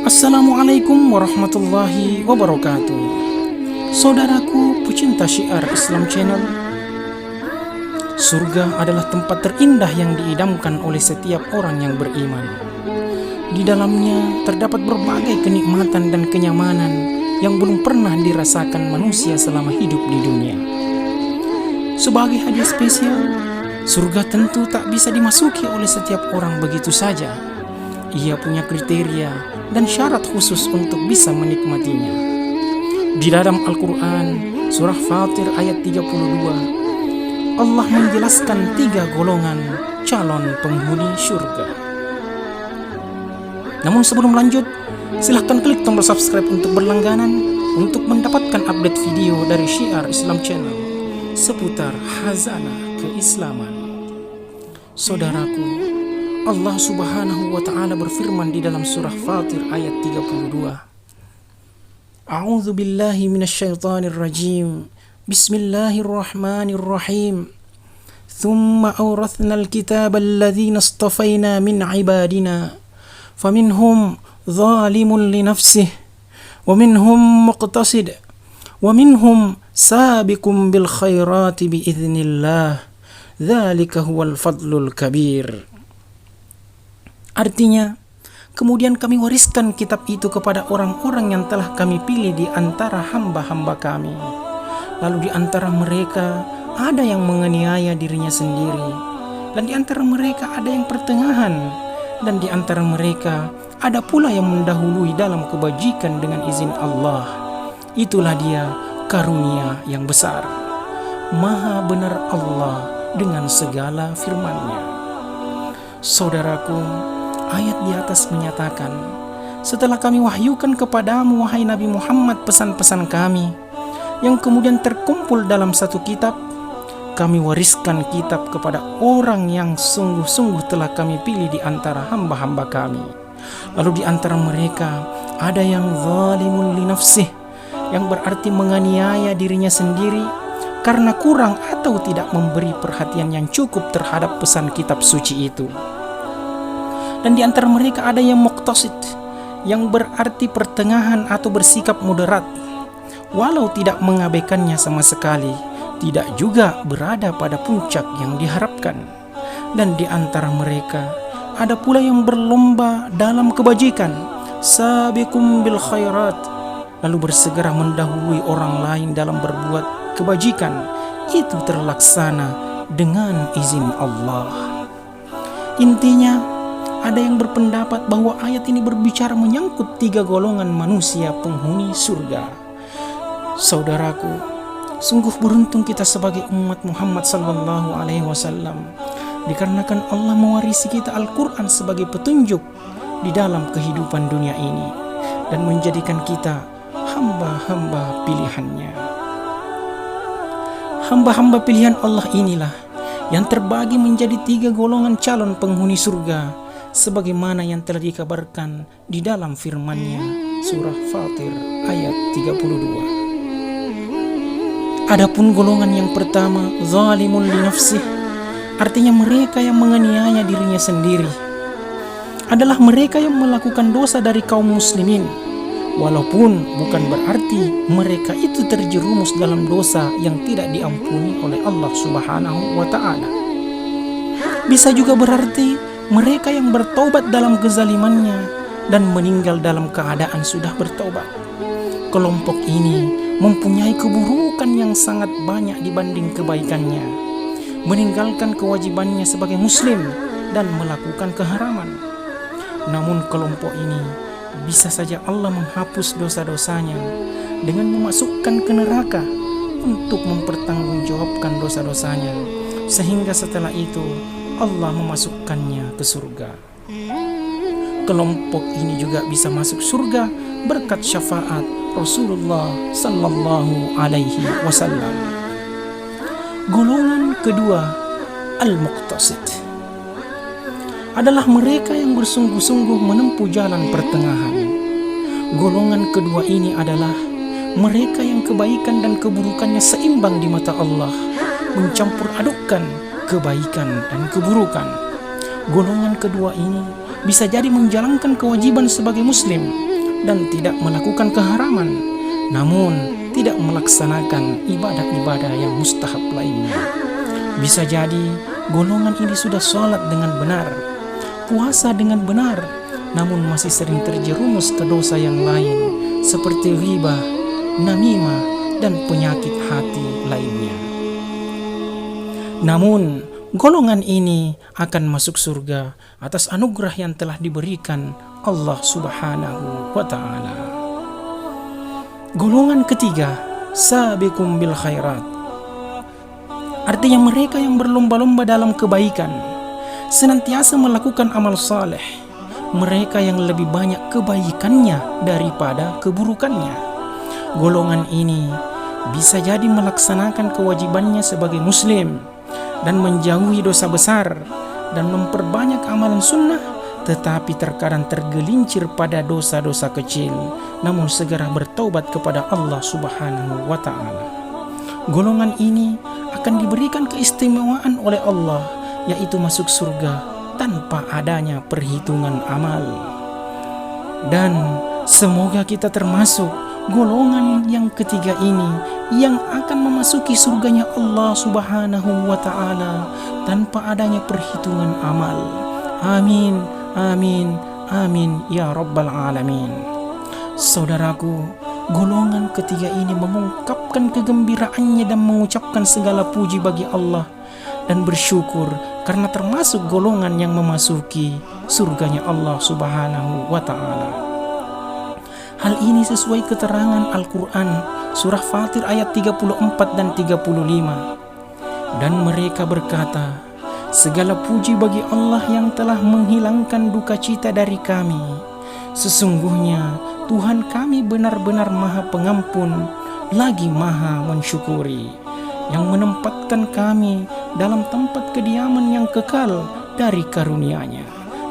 Assalamualaikum warahmatullahi wabarakatuh. Saudaraku pecinta Syiar Islam Channel, surga adalah tempat terindah yang diidamkan oleh setiap orang yang beriman. Di dalamnya terdapat berbagai kenikmatan dan kenyamanan yang belum pernah dirasakan manusia selama hidup di dunia. Sebagai hadiah spesial, surga tentu tak bisa dimasuki oleh setiap orang begitu saja. Ia punya kriteria dan syarat khusus untuk bisa menikmatinya. Di dalam Al-Quran, surah Fatir ayat 32, Allah menjelaskan 3 golongan calon penghuni surga. Namun sebelum lanjut, silahkan klik tombol subscribe untuk berlangganan untuk mendapatkan update video dari Syiar Islam Channel seputar khazanah keislaman. Saudaraku, Allah Subhanahu wa Ta'ala berfirman di dalam surah Fatir ayat 32. A'udzu billahi minasyaitonir rajim. Bismillahirrahmanirrahim. Thumma awrathna al-kitaba alladhina istafayna min ibadina faminhum zalimun li nafsihi wa minhum muqtasid wa minhum sabiqun bil khairati bi idznillah. Dzalika huwal fadlul kabir. Artinya, kemudian kami wariskan kitab itu kepada orang-orang yang telah kami pilih di antara hamba-hamba kami. Lalu di antara mereka ada yang menganiaya dirinya sendiri, dan di antara mereka ada yang pertengahan, dan di antara mereka ada pula yang mendahului dalam kebajikan dengan izin Allah. Itulah dia karunia yang besar. Maha benar Allah dengan segala firman-Nya. Saudaraku, ayat di atas menyatakan, setelah kami wahyukan kepadamu wahai Nabi Muhammad pesan-pesan kami yang kemudian terkumpul dalam satu kitab, kami wariskan kitab kepada orang yang sungguh-sungguh telah kami pilih di antara hamba-hamba kami. Lalu di antara mereka ada yang zalimun li nafsih, yang berarti menganiaya dirinya sendiri karena kurang atau tidak memberi perhatian yang cukup terhadap pesan kitab suci itu. Dan di antara mereka ada yang muqtasid, yang berarti pertengahan atau bersikap moderat, walau tidak mengabaikannya sama sekali, tidak juga berada pada puncak yang diharapkan. Dan di antara mereka ada pula yang berlomba dalam kebajikan, sabiqum bil khairat, lalu bersegera mendahului orang lain dalam berbuat kebajikan. Itu terlaksana dengan izin Allah. Intinya, ada yang berpendapat bahwa ayat ini berbicara menyangkut 3 golongan manusia penghuni surga. Saudaraku, sungguh beruntung kita sebagai umat Muhammad sallallahu alaihi wasallam, dikarenakan Allah mewarisi kita Al-Quran sebagai petunjuk di dalam kehidupan dunia ini dan menjadikan kita hamba-hamba pilihannya. Hamba-hamba pilihan Allah inilah yang terbagi menjadi 3 golongan calon penghuni surga, sebagaimana yang telah dikabarkan di dalam firman-Nya surah Fatir ayat 32. Adapun golongan yang pertama, zalimun li nafsih, artinya mereka yang menganiaya dirinya sendiri, adalah mereka yang melakukan dosa dari kaum muslimin, walaupun bukan berarti mereka itu terjerumus dalam dosa yang tidak diampuni oleh Allah Subhanahu wa Ta'ala. Bisa juga berarti mereka yang bertobat dalam kezalimannya dan meninggal dalam keadaan sudah bertobat. Kelompok ini mempunyai keburukan yang sangat banyak dibanding kebaikannya, meninggalkan kewajibannya sebagai muslim dan melakukan keharaman. Namun kelompok ini bisa saja Allah menghapus dosa-dosanya dengan memasukkan ke neraka untuk mempertanggungjawabkan dosa-dosanya, sehingga setelah itu Allah memasukkannya ke surga. Kelompok ini juga bisa masuk surga berkat syafaat Rasulullah sallallahu alaihi wasallam. Golongan kedua, al-muqtasid, adalah mereka yang bersungguh-sungguh menempuh jalan pertengahan. Golongan kedua ini adalah mereka yang kebaikan dan keburukannya seimbang di mata Allah, mencampur adukkan kebaikan dan keburukan. Golongan kedua ini bisa jadi menjalankan kewajiban sebagai muslim dan tidak melakukan keharaman, namun tidak melaksanakan ibadah-ibadah yang mustahab lainnya. Bisa jadi golongan ini sudah sholat dengan benar, puasa dengan benar, namun masih sering terjerumus ke dosa yang lain seperti ghibah, namimah, dan penyakit hati lainnya. Namun golongan ini akan masuk surga atas anugerah yang telah diberikan Allah Subhanahu wa ta'ala. Golongan ketiga, sabiqum bil khairat. Artinya mereka yang berlomba-lomba dalam kebaikan, senantiasa melakukan amal saleh. Mereka yang lebih banyak kebaikannya daripada keburukannya. Golongan ini bisa jadi melaksanakan kewajibannya sebagai muslim dan menjauhi dosa besar dan memperbanyak amalan sunnah, tetapi terkadang tergelincir pada dosa-dosa kecil, namun segera bertaubat kepada Allah Subhanahu wa ta'ala. Golongan ini akan diberikan keistimewaan oleh Allah, yaitu masuk surga tanpa adanya perhitungan amal. Dan semoga kita termasuk golongan yang ketiga ini yang akan memasuki surganya Allah Subhanahu wa ta'ala tanpa adanya perhitungan amal. Amin, amin, amin ya rabbal alamin. Saudaraku, golongan ketiga ini mengungkapkan kegembiraannya dan mengucapkan segala puji bagi Allah dan bersyukur karena termasuk golongan yang memasuki surganya Allah Subhanahu wa ta'ala. Hal ini sesuai keterangan Al-Quran surah Fatir ayat 34 dan 35. Dan mereka berkata, segala puji bagi Allah yang telah menghilangkan duka cita dari kami. Sesungguhnya Tuhan kami benar-benar Maha Pengampun, lagi Maha Mensyukuri, yang menempatkan kami dalam tempat kediaman yang kekal dari karunia-Nya.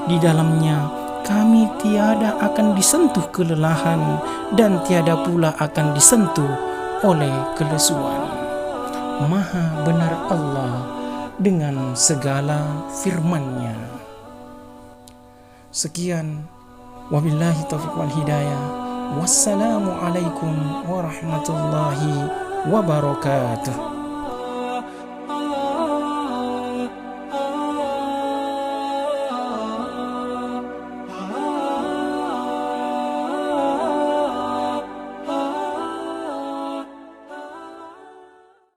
Di dalamnya kami tiada akan disentuh kelelahan dan tiada pula akan disentuh oleh kelesuan. Maha benar Allah dengan segala firman-Nya. Sekian, wabillahi taufiq wal hidayah. Wassalamualaikum warahmatullahi wabarakatuh.